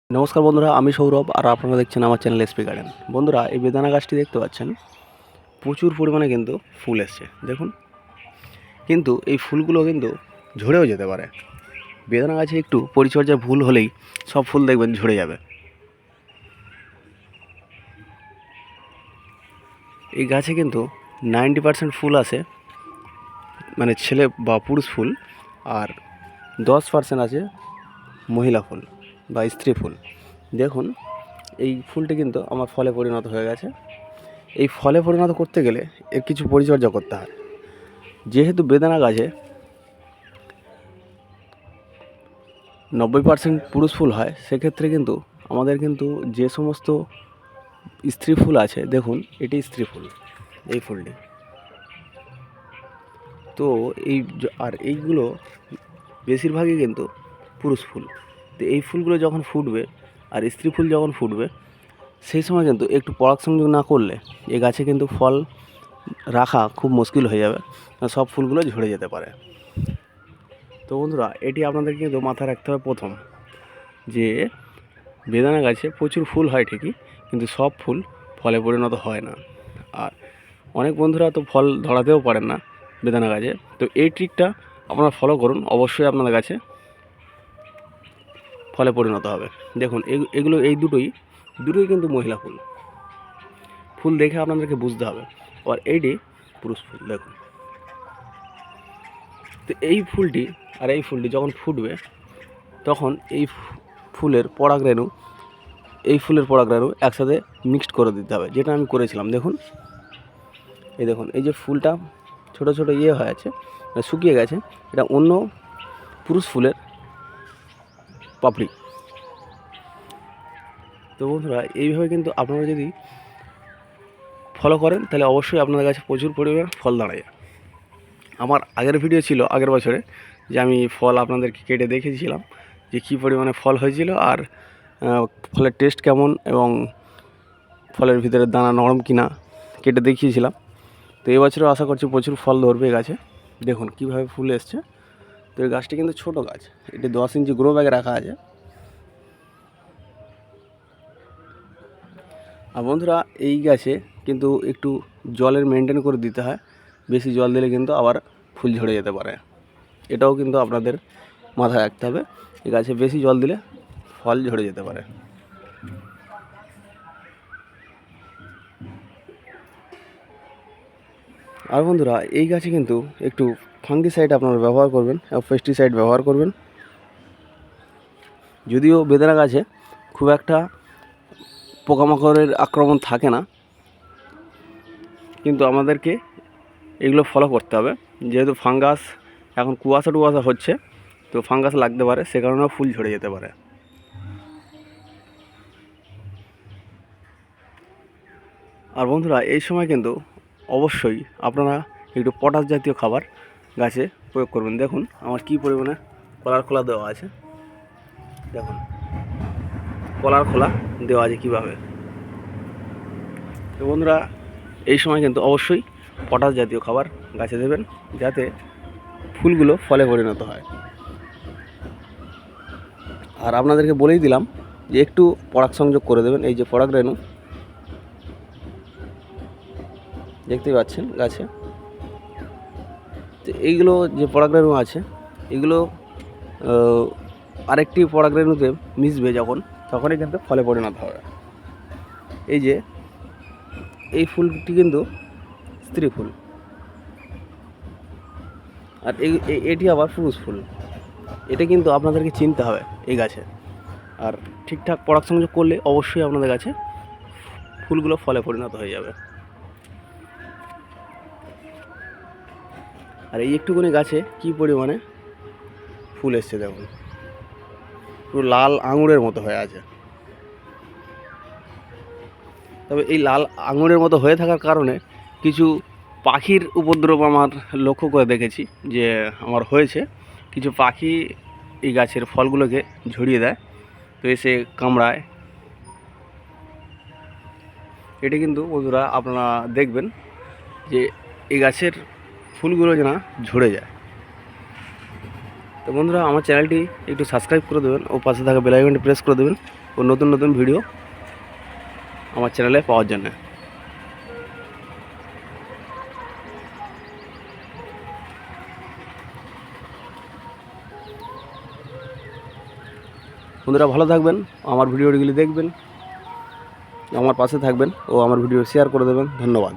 নমস্কার বন্ধুরা, আমি সৌরভ আর আপনারা দেখছেন আমার চ্যানেল এসপি গার্ডেন। বন্ধুরা, এই বেদানা গাছটি দেখতে পাচ্ছেন প্রচুর পরিমাণে কিন্তু ফুল এসছে দেখুন। কিন্তু এই ফুলগুলো কিন্তু ঝরেও যেতে পারে। বেদানা গাছে একটু পরিচর্যা ভুল হলেই সব ফুল দেখবেন ঝরে যাবে। এই গাছে কিন্তু 90% ফুল আসে মানে ছেলে বা পুরুষ ফুল, আর 10% আছে মহিলা ফুল বা স্ত্রী ফুল। দেখুন, এই ফুলটি কিন্তু আমার ফলে পরিণত হয়ে গেছে। এই ফলে পরিণত করতে গেলে এর কিছু পরিচর্যা করতে হয়। যেহেতু বেদানা গাছে 90% পুরুষ ফুল হয়, সেক্ষেত্রে কিন্তু আমাদের কিন্তু যে সমস্ত স্ত্রী ফুল আছে, দেখুন এটি স্ত্রী ফুল, এই ফুলটি তো আর এইগুলো বেশিরভাগই কিন্তু পুরুষ ফুল। তো এই ফুলগুলো যখন ফুটবে আর স্ত্রী ফুল যখন ফুটবে, সেই সময় কিন্তু একটু পরাগ সংযোগ না করলে এই গাছে কিন্তু ফল রাখা খুব মুশকিল হয়ে যাবে, সব ফুলগুলো ঝরে যেতে পারে। তো বন্ধুরা, এটি আপনাদেরকে কিন্তু মাথায় রাখতে হবে প্রথম, যে বেদানা গাছে প্রচুর ফুল হয় ঠিকই, কিন্তু সব ফুল ফলে পরিণত হয় না। আর অনেক বন্ধুরা তো ফল ধরাতেও পারেন না বেদানা গাছে। তো এই ট্রিকটা আপনারা ফলো করুন, অবশ্যই আপনাদের গাছে ফলে পরিণত হবে। দেখুন এগুলো এই দুটোই কিন্তু মহিলা ফুল। ফুল দেখে আপনাদেরকে বুঝতে হবে। আর এইটি পুরুষ ফুল দেখুন। তো এই ফুলটি আর এই ফুলটি যখন ফুটবে, তখন এই ফুলের পরাগরেণু একসাথে মিক্সড করে দিতে হবে, যেটা আমি করেছিলাম। দেখুন এই যে ফুলটা ছোট ছোট হয়ে আছে, শুকিয়ে গেছে, এটা অন্য পুরুষ ফুলের পাপড়ি। তো বন্ধুরা, এইভাবে কিন্তু আপনারা যদি ফলো করেন, তাহলে অবশ্যই আপনাদের কাছে প্রচুর পরিমাণে ফল দাঁড়ায়। আমার আগের ভিডিও ছিল আগের বছরে, যে আমি ফল আপনাদেরকে কেটে দেখিয়েছিলাম যে কী পরিমাণে ফল হয়েছিল, আর ফলের টেস্ট কেমন এবং ফলের ভিতরে দানা নরম কিনা কেটে দেখিয়েছিলাম। তো এবছরও আশা করছি প্রচুর ফল ধরবে গাছে। দেখুন কীভাবে ফুল এসছে। তো এই গাছটি কিন্তু ছোটো গাছ, এটি 10 ইঞ্চি গ্রো ব্যাগে রাখা আছে। আর বন্ধুরা, এই গাছে কিন্তু একটু জলের মেনটেন করে দিতে হয়। বেশি জল দিলে কিন্তু আবার ফুল ঝরে যেতে পারে, এটাও কিন্তু আপনাদের মাথায় রাখতে হবে। এই গাছে বেশি জল দিলে ফল ঝরে যেতে পারে। আর বন্ধুরা, এই গাছে কিন্তু একটু ফাঙ্গিসাইড আপনারা ব্যবহার করবেন, পেস্টিসাইড ব্যবহার করবেন। যদিও বেদানা গাছে খুব একটা পোকামাকড়ের আক্রমণ থাকে না, কিন্তু আমাদেরকে এগুলো ফলো করতে হবে। যেহেতু ফাঙ্গাস, এখন কুয়াশা হচ্ছে, তো ফাঙ্গাস লাগতে পারে, সে কারণেও ফুল ঝরে যেতে পারে। আর বন্ধুরা, এই সময় কিন্তু অবশ্যই আপনারা একটু পটাশ জাতীয় খাবার গাছে প্রয়োগ করবেন। দেখুন আমার কী পরিমাণে কলার খোলা দেওয়া আছে, দেখুন কলার খোলা দেওয়া আছে কীভাবে। তো বন্ধুরা, এই সময় কিন্তু অবশ্যই পটাশ জাতীয় খাবার গাছে দেবেন, যাতে ফুলগুলো ফলে পরিণত হয়। আর আপনাদেরকে বলেই দিলাম যে একটু পরাগ সংযোগ করে দেবেন। এই যে পরাগরেণু দেখতেই পাচ্ছেন গাছে, তো এইগুলো যে পরাগরেণু আছে, এগুলো আরেকটি পরাগরেণুতে মিশবে যখন, তখনই কিন্তু ফলে পরিণত হবে। এই যে এই ফুলটি কিন্তু স্ত্রী ফুল, আর এটি আবার পুরুষ ফুল। এটা কিন্তু আপনাদেরকে চিনতে হবে এই গাছে। আর ঠিকঠাক পরাগ সংযোগ করলে অবশ্যই আপনাদের গাছে ফুলগুলো ফলে পরিণত হয়ে যাবে। আর এই একটুখানি গাছে কী পরিমাণে ফুল এসছে দেখুন, পুরো লাল আঙুরের মতো হয়ে আছে। তবে এই লাল আঙুরের মতো হয়ে থাকার কারণে কিছু পাখির উপদ্রব আমার লক্ষ্য করে দেখেছি, যে আমার হয়েছে কিছু পাখি এই গাছের ফলগুলোকে ঝরিয়ে দেয়, তো এসে কামড়ায়। এটা কিন্তু বন্ধুরা আপনারা দেখবেন যে এই গাছের ফুলগুলো যেন ঝরে যায়। তো বন্ধুরা, আমার চ্যানেলটি একটু সাবস্ক্রাইব করে দেবেন ও পাশে থাকা বেল আইকনটি প্রেস করে দেবেন, ও নতুন নতুন ভিডিও আমার চ্যানেলে পাওয়ার জন্য। বন্ধুরা ভালো থাকবেন, আমার ভিডিওগুলি দেখবেন, আমার পাশে থাকবেন ও আমার ভিডিও শেয়ার করে দেবেন। ধন্যবাদ।